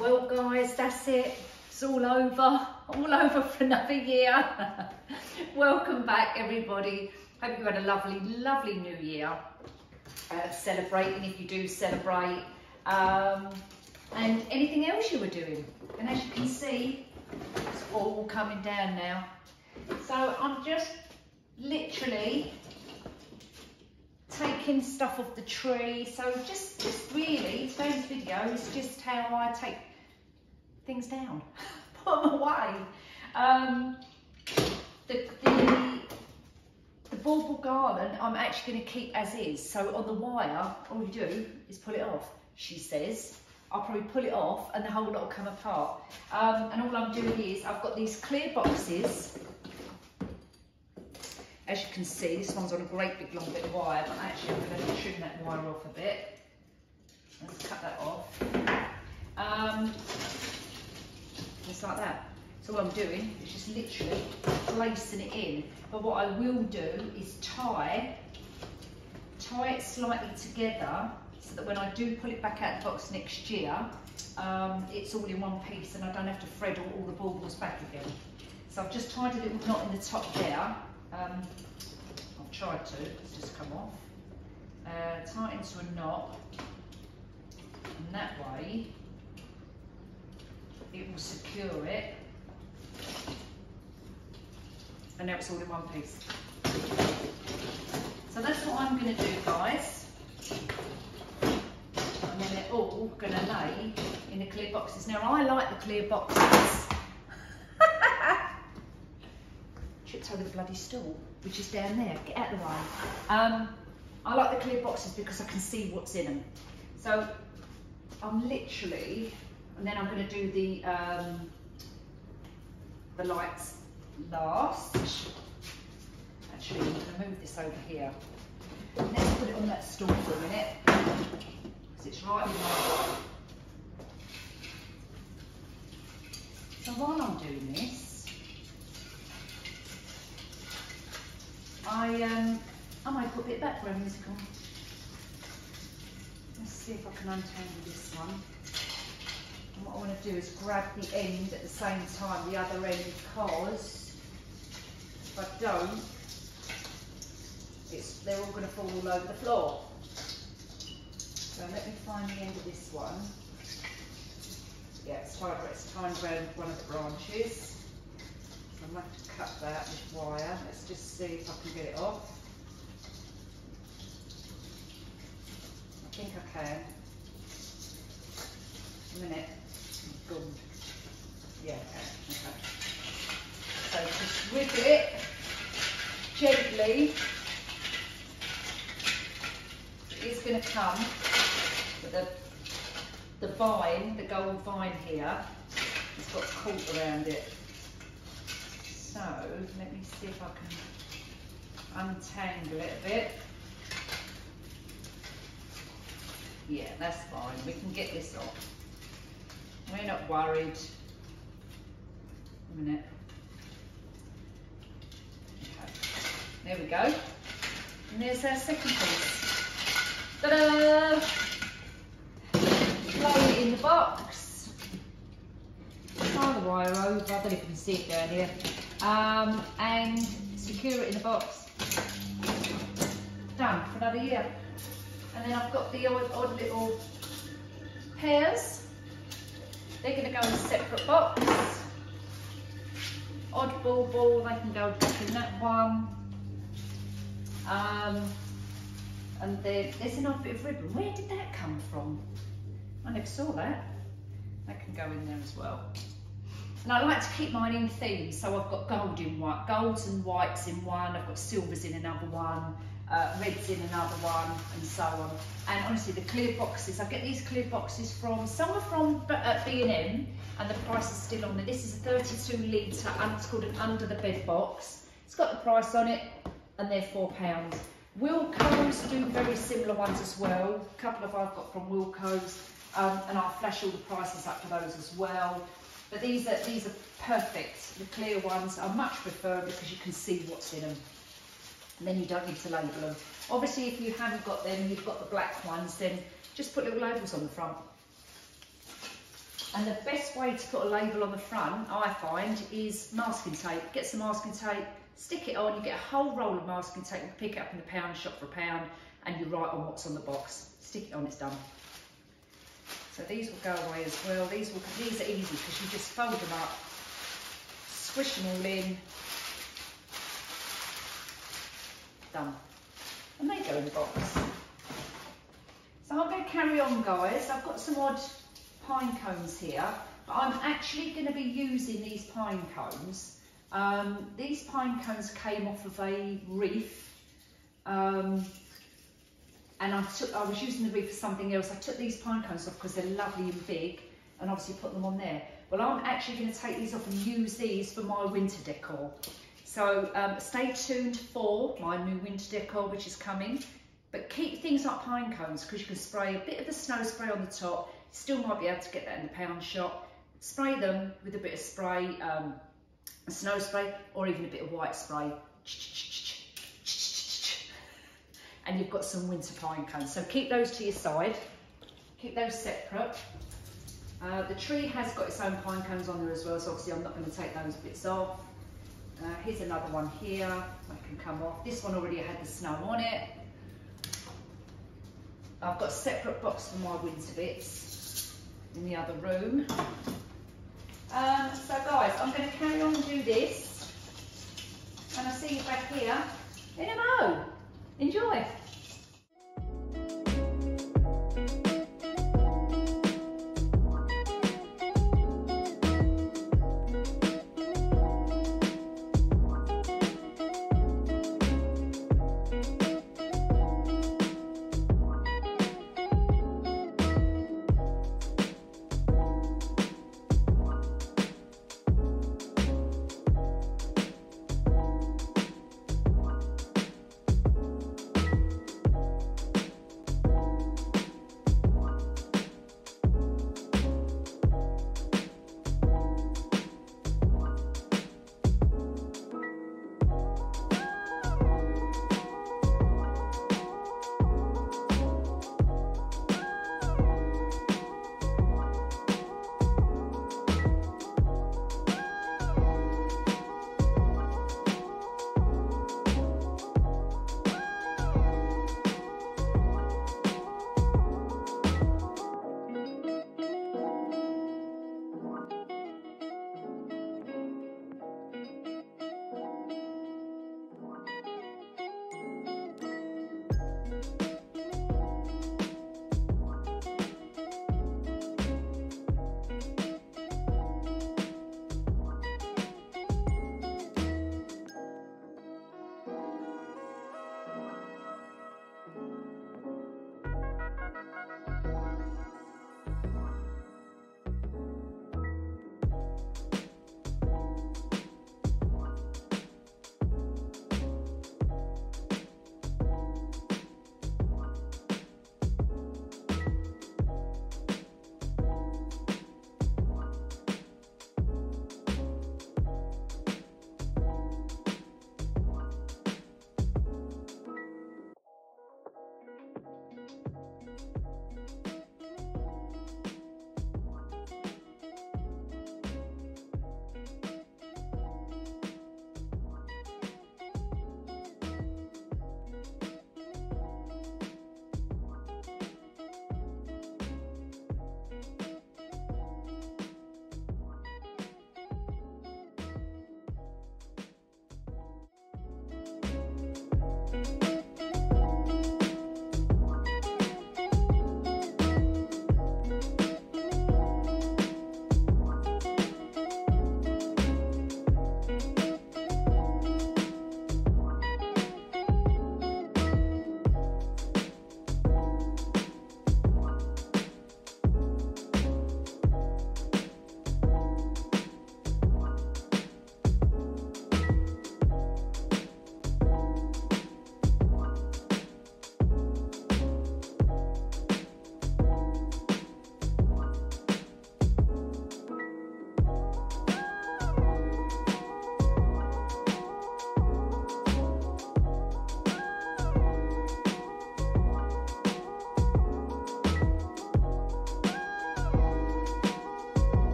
Well guys, that's it. It's all over for another year. Welcome back everybody. Hope you had a lovely new year. Celebrating if you do celebrate. And anything else you were doing. And as you can see, it's all coming down now. So I'm just literally taking stuff off the tree. So just really, today's video is just how I take things down, put them away. The bauble garland I'm actually going to keep as is. So on the wire, all you do is pull it off, she says. I'll probably pull it off and the whole lot will come apart. And all I'm doing is, I've got these clear boxes. As you can see, this one's on a great big long bit of wire, but actually I'm going to trim that wire off a bit. Let's cut that off. Just like that. So what I'm doing is just literally placing it in. But what I will do is tie it slightly together so that when I do pull it back out of the box next year, it's all in one piece and I don't have to thread all the baubles back again. So I've just tied a little knot in the top there. I've tried to, it's just come off. Tie it into a knot, and that way it will secure it. And now it's all in one piece. So that's what I'm going to do, guys. And then they're all going to lay in the clear boxes. Now I like the clear boxes. Tripped over the bloody stool, which is down there. Get out of the way. I like the clear boxes because I can see what's in them. So I'm literally, and then I'm going to do the lights last. Actually, I'm going to move this over here. Let's put it on that stool for a minute because it's right in my way. So while I'm doing this, I might put a bit back for a musical. Let's see if I can untangle this one. And what I want to do is grab the end at the same time, the other end, because if I don't, they're all going to fall all over the floor. So let me find the end of this one. Yeah, it's tied around one of the branches. So I'm going to have to cut that with wire. Let's just see if I can get it off. I think I can. A minute. Good. Yeah, okay. So just whip it gently. It's going to come with the vine, the gold vine here. It's got caught around it. So let me see if I can untangle it a bit. Yeah, that's fine. We can get this off. We're not worried. A minute. Okay. There we go. And there's our second piece. Ta-da! Lay it in the box. Tie the wire over. I don't know if you can see it down here. And secure it in the box. Done for another year. And then I've got the odd little pairs. They're going to go in a separate box. Odd bauble, they can go back in that one. And there's an odd bit of ribbon. Where did that come from? I never saw that. That can go in there as well. And I like to keep mine in themes, so I've got golds and whites in one, I've got silvers in another one, reds in another one, and so on. And honestly, the clear boxes, I get these clear boxes from, some are from B&M, and the price is still on there. This is a 32 litre, it's called an under the bed box. It's got the price on it, and they're £4. Wilko's do very similar ones as well. A couple of I've got from Wilko's, and I'll flash all the prices up for those as well. But these are perfect. The clear ones I much prefer because you can see what's in them. And then you don't need to label them. Obviously, if you haven't got them, you've got the black ones, then just put little labels on the front. And the best way to put a label on the front, I find, is masking tape. Get some masking tape, stick it on, you get a whole roll of masking tape, you can pick it up in the pound shop for £1, and you write on what's on the box. Stick it on, it's done. So these will go away as well. These are easy because you just fold them up, squish them all in, done. And they go in the box. So I'm going to carry on, guys. I've got some odd pine cones here, but I'm actually going to be using these pine cones. These pine cones came off of a reef, and I was using the reef for something else. I took these pine cones off because they're lovely and big, and obviously put them on there. Well, I'm actually going to take these off and use these for my winter decor. So stay tuned for my new winter decor, which is coming. But keep things like pine cones, because you can spray a bit of the snow spray on the top. Still might be able to get that in the pound shop. Spray them with a bit of spray, snow spray, or even a bit of white spray. And you've got some winter pine cones. So keep those to your side. Keep those separate. The tree has got its own pine cones on there as well, so obviously I'm not going to take those bits off. Here's another one here that can come off. This one already had the snow on it. I've got a separate box for my winter bits in the other room. So guys, I'm going to carry on and do this, and I'll see you back here in a mo. Enjoy.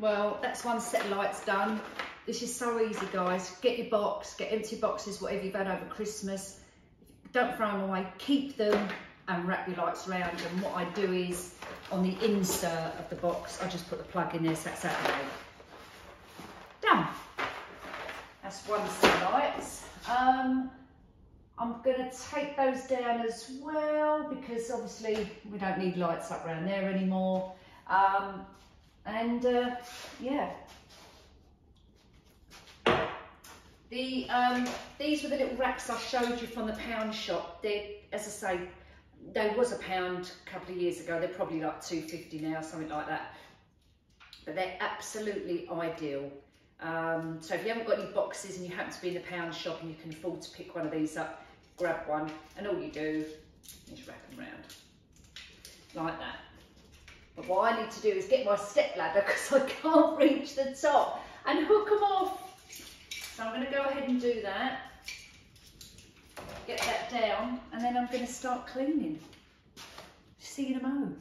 well, that's one set of lights done. This is so easy, guys. Get your box, get empty boxes, whatever you've had over Christmas. Don't throw them away, keep them and wrap your lights around. And what I do is, on the insert of the box, I just put the plug in there, so that's out of the way. Done. That's one set of lights. I'm going to take those down as well, because obviously we don't need lights up around there anymore. Yeah. These were the little racks I showed you from the pound shop. They, as I say, they was £1 a couple of years ago. They're probably like £2.50 now, something like that. But they're absolutely ideal. So if you haven't got any boxes and you happen to be in the pound shop and you can afford to pick one of these up, grab one, and all you do is wrap them around like that. But what I need to do is get my step ladder, because I can't reach the top, and hook them off. So I'm going to go ahead and do that, get that down, and then I'm going to start cleaning. See you in a moment.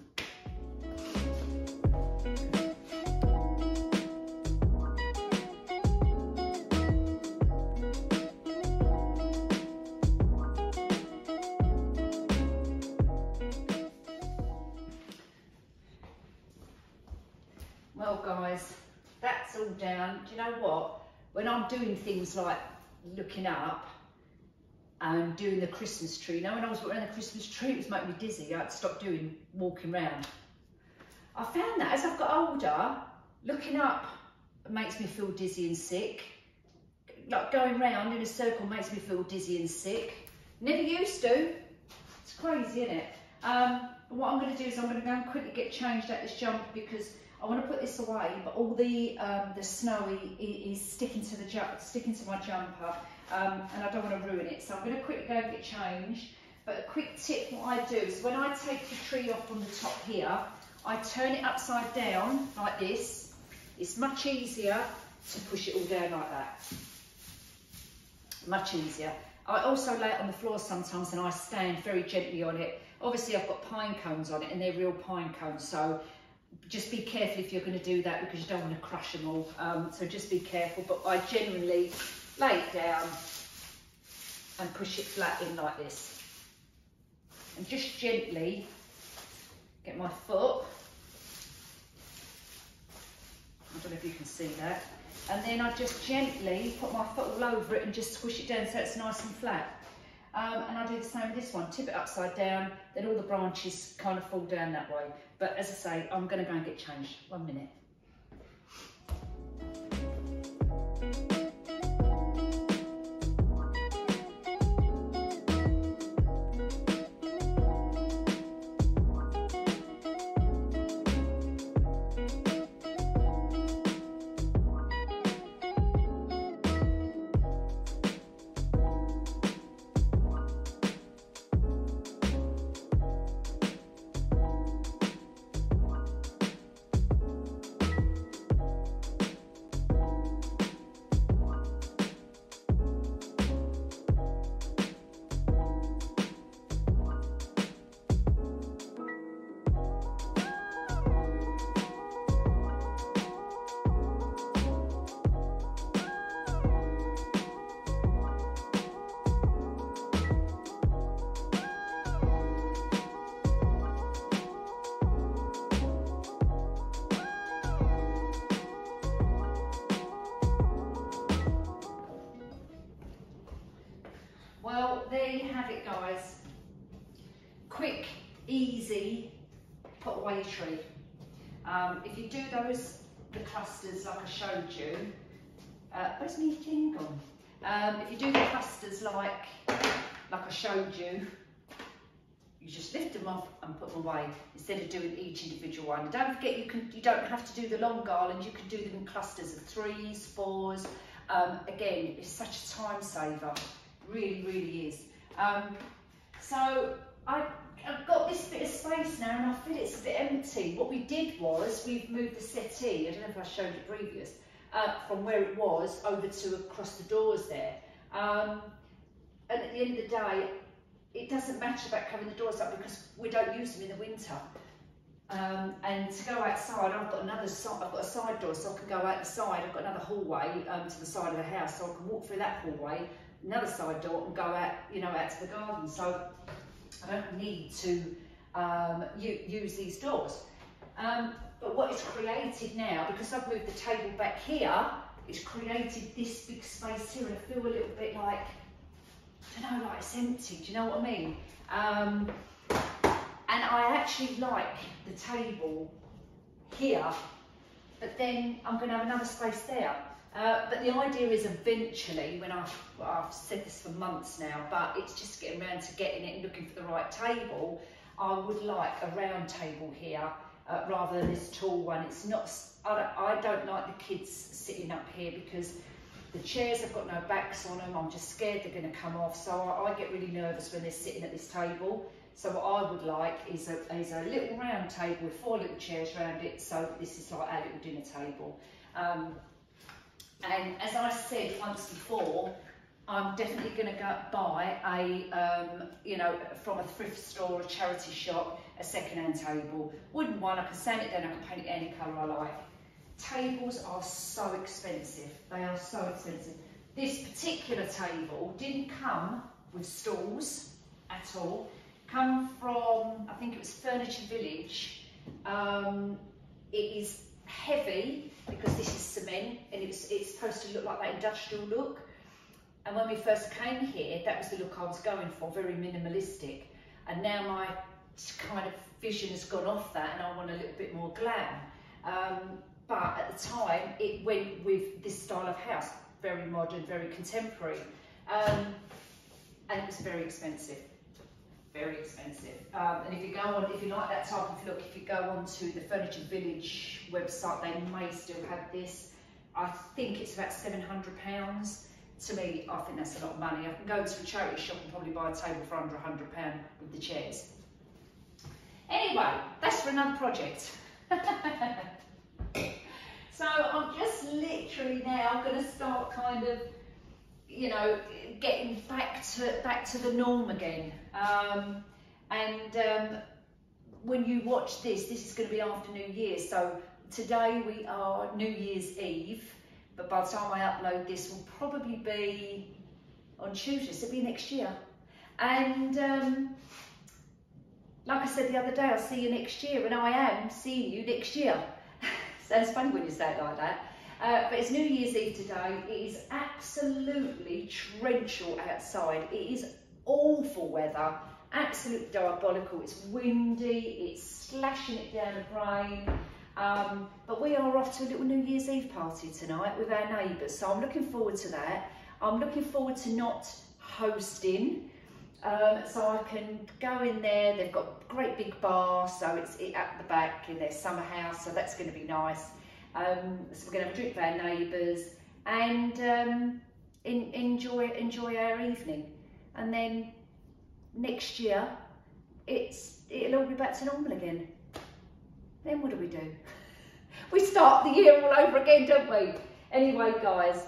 Well guys, that's all down. Do you know what? When I'm doing things like looking up and doing the Christmas tree, you know, when I was around the Christmas tree, it was making me dizzy. I had to stop walking around. I found that as I've got older, looking up makes me feel dizzy and sick. Like going round in a circle makes me feel dizzy and sick. Never used to. It's crazy, isn't it? What I'm going to do is I'm going to go and quickly get changed at this jumper, because I want to put this away, but all the snow is sticking to my jumper, and I don't want to ruin it. So I'm going to quickly go and get changed. But a quick tip, what I do is when I take the tree off from the top here, I turn it upside down like this. It's much easier to push it all down like that. Much easier. I also lay it on the floor sometimes, and I stand very gently on it. Obviously I've got pine cones on it, and they're real pine cones, so just be careful if you're going to do that, because you don't want to crush them all. So just be careful. But I generally lay it down and push it flat in like this, and just gently get my foot. I don't know if you can see that. And then I just gently put my foot all over it and just squish it down so it's nice and flat. And I do the same with this one, tip it upside down, then all the branches kind of fall down that way. But as I say, I'm going to go and get changed. 1 minute. Well, there you have it, guys. Quick, easy, put away your tree. If you do the clusters like I showed you, where's my thing gone? If you do the clusters like I showed you, you just lift them off and put them away instead of doing each individual one. And don't forget, you don't have to do the long garland. You can do them in clusters of 3s, 4s. Again, it's such a time saver. Really, really is. So I've got this bit of space now, and I feel it's a bit empty. What we did was we've moved the settee, I don't know if I showed you previous, from where it was over to across the doors there. And at the end of the day, it doesn't matter about covering the doors up because we don't use them in the winter. And to go outside, I've got another side. I've got a side door, so I can go out the side. I've got another hallway to the side of the house, so I can walk through that hallway, another side door, and go out, you know, out to the garden. So I don't need to use these doors. But what it's created now, because I've moved the table back here, it's created this big space here, and I feel a little bit like, I don't know, like it's empty. Do you know what I mean? And I actually like the table here, but then I'm going to have another space there. But the idea is eventually, when I've said this for months now, but it's just getting around to getting it and looking for the right table, I would like a round table here rather than this tall one. It's not, I don't like the kids sitting up here because the chairs have got no backs on them. I'm just scared they're going to come off, so I get really nervous when they're sitting at this table. So what I would like is a little round table with 4 little chairs around it, so this is like our little dinner table. And as I said once before, I'm definitely going to go buy a, you know, from a thrift store or a charity shop, a second-hand table. Wooden one, I can sand it down, I can paint it any colour I like. Tables are so expensive. They are so expensive. This particular table didn't come with stools at all. Come from, I think it was Furniture Village. It is heavy because this is cement, and it's supposed to look like that industrial look. And when we first came here, that was the look I was going for, very minimalistic. And now my kind of vision has gone off that, and I want a little bit more glam. But at the time, it went with this style of house, very modern, very contemporary, and it was very expensive. Very expensive. And if you go on, if you like that type of look, if you go onto the Furniture Village website, they may still have this. I think it's about £700. To me, I think that's a lot of money. I can go to a charity shop and probably buy a table for under £100 with the chairs. Anyway, that's for another project. So I'm just literally now going to start kind of, you know, getting back to the norm again. When you watch this is going to be after New Year's. So today we are New Year's Eve, but by the time I upload this will probably be on Tuesday, so it'll be next year. And like I said the other day, I'll see you next year, and I am seeing you next year. Sounds funny when you say it like that. But it's New Year's Eve today. It is absolutely torrential outside. It is awful weather, absolutely diabolical. It's windy, it's slashing it down with rain. But we are off to a little New Year's Eve party tonight with our neighbours, so I'm looking forward to that. I'm looking forward to not hosting, so I can go in there. They've got a great big bar, so it's at the back in their summer house, so that's going to be nice. So we're going to have a drink with our neighbours and enjoy our evening. And then next year, it'll all be back to normal again. Then what do? We start the year all over again, don't we? Anyway, guys,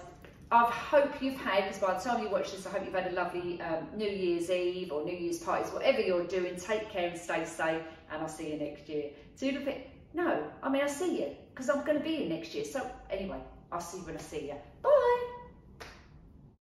I hope you've had, because by the time you watch this, I hope you've had a lovely New Year's Eve or New Year's parties, whatever you're doing. Take care and stay safe, and I'll see you next year. No, I mean, I'll see you, because I'm going to be here next year. So anyway, I'll see you when I see you. Bye.